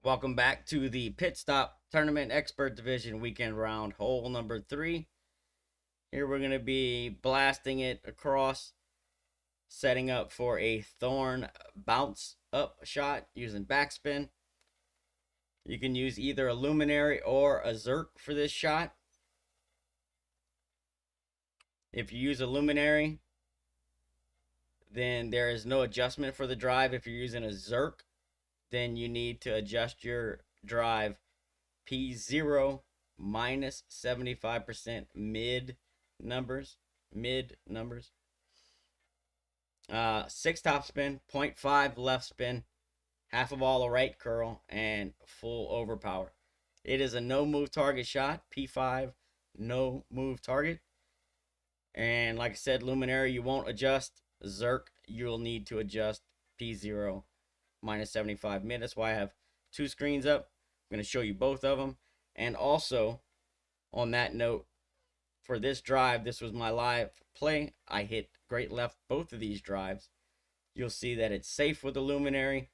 Welcome back to the Pit Stop Tournament Expert Division weekend round, hole number 3. Here we're going to be blasting it across, setting up for a Thorn bounce up shot using backspin. You can use either a Luminary or a Zerk for this shot. If you use a Luminary, then there is no adjustment for the drive. If you're using a Zerk, then you need to adjust your drive P0 minus 75% mid numbers. 6 top spin, 0.5 left spin, half of all a right curl, and full overpower. It is a no move target shot, P5, no move target. And like I said, Luminary, you won't adjust. Zerk, you'll need to adjust P0 minus 75 mid. That's why I have 2 screens up. I'm going to show you both of them. And also, on that note, for this drive, this was my live play. I hit great left both of these drives. You'll see that it's safe with the Luminary,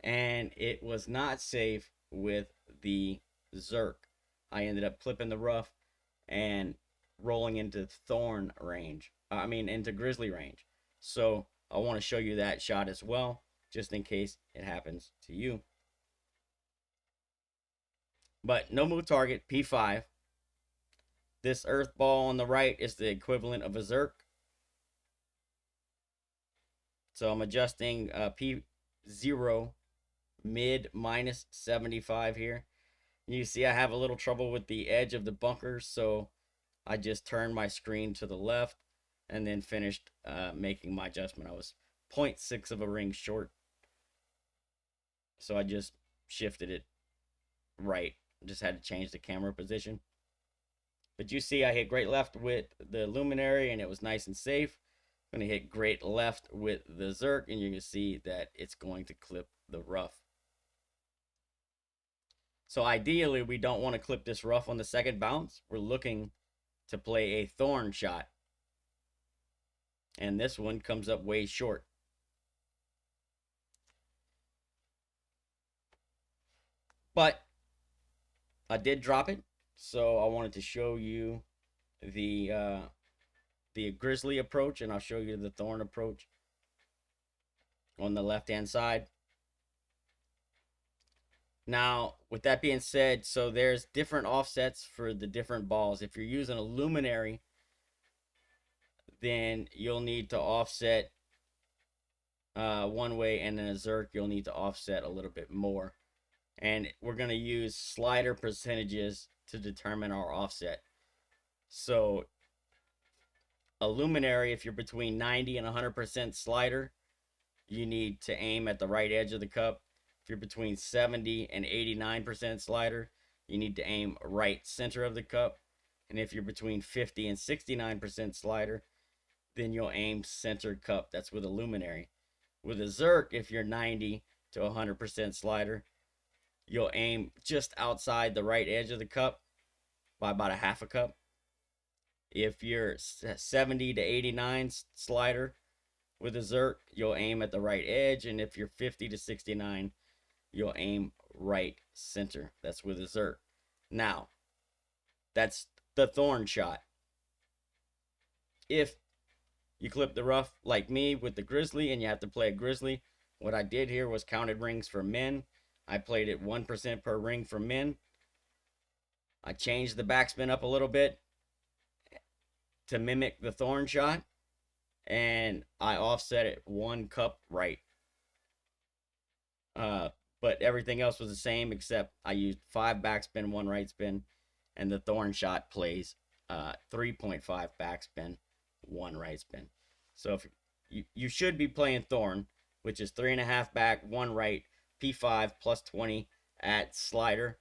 and it was not safe with the Zerk. I ended up clipping the rough and rolling into Thorn range. Into Grizzly range. So I want to show you that shot as well, just in case it happens to you. But no move target, P5. This earth ball on the right is the equivalent of a Zerk. So I'm adjusting P0 mid minus 75 here. You see I have a little trouble with the edge of the bunker, so I just turned my screen to the left and then finished making my adjustment. I was 0.6 of a ring short, so I just shifted it right. Just had to change the camera position. But you see I hit great left with the Luminary and it was nice and safe. I'm going to hit great left with the Zerk and you can see that it's going to clip the rough. So ideally we don't want to clip this rough on the second bounce. We're looking to play a Thorn shot. And this one comes up way short. But I did drop it, so I wanted to show you the Grizzly approach, and I'll show you the Thorn approach on the left-hand side. Now, with that being said, so there's different offsets for the different balls. If you're using a Luminary, then you'll need to offset one way, and then a Zerk, you'll need to offset a little bit more. And we're going to use slider percentages to determine our offset. So a Luminary, if you're between 90 and 100% slider, you need to aim at the right edge of the cup. If you're between 70 and 89% slider, you need to aim right center of the cup. And if you're between 50 and 69% slider, then you'll aim center cup. That's with a Luminary. With a Zerk, if you're 90 to 100% slider, you'll aim just outside the right edge of the cup by about a half a cup. If you're 70 to 89 slider with a Zerk, you'll aim at the right edge. And if you're 50 to 69, you'll aim right center. That's with a Zerk. Now, that's the Thorn shot. If you clip the rough like me with the Grizzly and you have to play a Grizzly, what I did here was counted rings for men. I played it 1% per ring for men. I changed the backspin up a little bit to mimic the Thorn shot, and I offset it 1 cup right. But everything else was the same except I used 5 backspin, 1 right spin, and the Thorn shot plays 3.5 backspin, 1 right spin. So if you should be playing Thorn, which is 3.5 back, 1 right, P5 plus 20 at slider.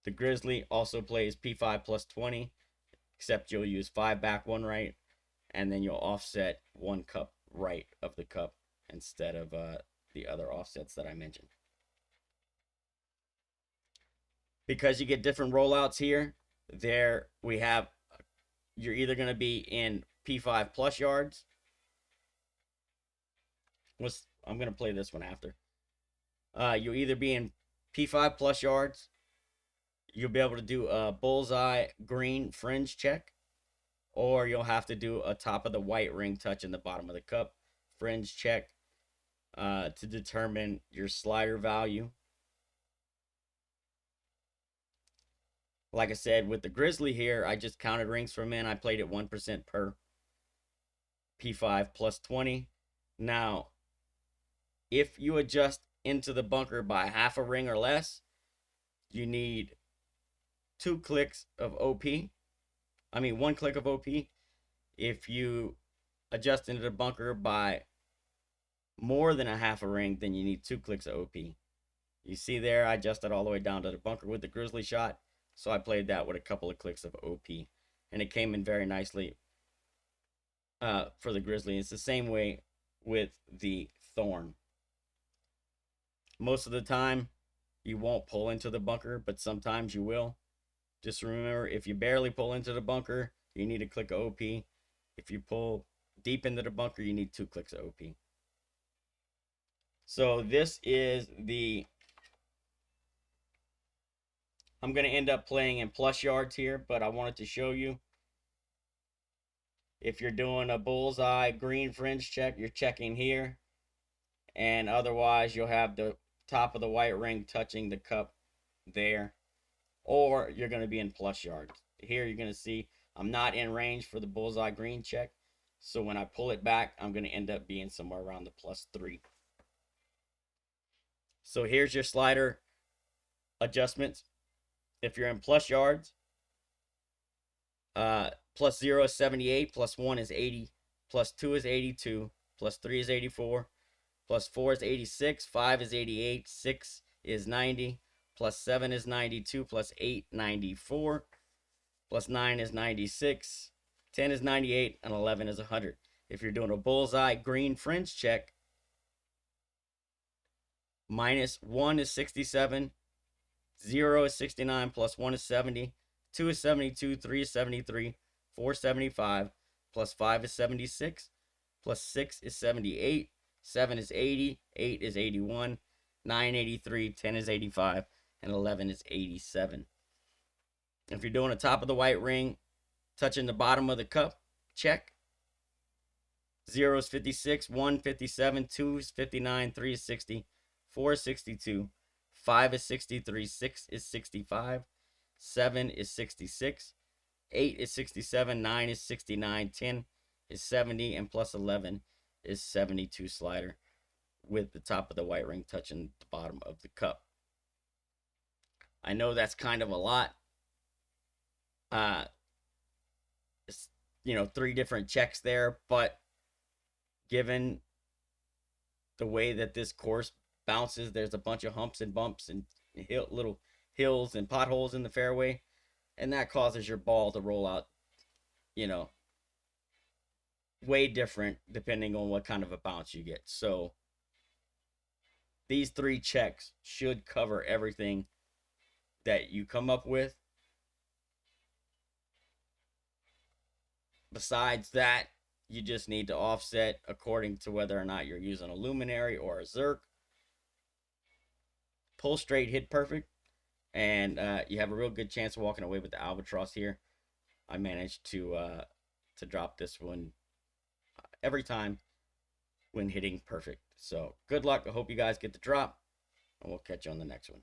The Grizzly also plays P5 plus 20, except you'll use 5 back, 1 right, and then you'll offset 1 cup right of the cup instead of the other offsets that I mentioned. Because you get different rollouts here, there we have, you're either going to be in P5 plus yards. I'm going to play this one after. You'll either be in P5 plus yards. You'll be able to do a bullseye green fringe check, or you'll have to do a top of the white ring touch in the bottom of the cup fringe check to determine your slider value. Like I said, with the Grizzly here, I just counted rings for men. I played it 1% per P5 plus 20. Now, if you adjust into the bunker by half a ring or less, you need 2 clicks of OP. I mean, 1 click of OP. If you adjust into the bunker by more than a half a ring, then you need 2 clicks of OP. You see there, I adjusted all the way down to the bunker with the Grizzly shot. So I played that with a couple of clicks of OP. And it came in very nicely for the Grizzly. It's the same way with the Thorn. Most of the time, you won't pull into the bunker, but sometimes you will. Just remember, if you barely pull into the bunker, you need a click of OP. If you pull deep into the bunker, you need 2 clicks of OP. So this is the... I'm going to end up playing in plus yards here, but I wanted to show you. If you're doing a bullseye green fringe check, you're checking here. And otherwise, you'll have the top of the white ring touching the cup there. Or you're going to be in plus yards. Here you're going to see I'm not in range for the bullseye green check. So when I pull it back, I'm going to end up being somewhere around the plus 3. So here's your slider adjustments. If you're in plus yards, plus 0 is 78, plus 1 is 80, plus 2 is 82, plus 3 is 84, plus 4 is 86, 5 is 88, 6 is 90, plus 7 is 92, plus 8, 94, plus 9 is 96, 10 is 98, and 11 is 100. If you're doing a bullseye green fringe check, minus 1 is 67, 0 is 69, plus 1 is 70, 2 is 72, 3 is 73, 4 is 75, plus 5 is 76, plus 6 is 78, 7 is 80, 8 is 81, 9 83, 10 is 85, and 11 is 87. If you're doing a top of the white ring, touching the bottom of the cup, check. 0 is 56, 1 57, 2 is 59, 3 is 60, 4 is 62, 5 is 63, 6 is 65, 7 is 66, 8 is 67, 9 is 69, 10 is 70, and plus 11 is 72 slider with the top of the white ring touching the bottom of the cup. I know that's kind of a lot. It's, 3 different checks there, but given the way that this course bounces, there's a bunch of humps and bumps and little hills and potholes in the fairway, and that causes your ball to roll out, way different depending on what kind of a bounce you get. So these 3 checks should cover everything that you come up with. Besides that, you just need to offset according to whether or not you're using a luminary or a Zerk. Pull straight, hit perfect, and you have a real good chance of walking away with the Albatross here. I managed to drop this one every time when hitting perfect. So good luck. I hope you guys get the drop, and we'll catch you on the next one.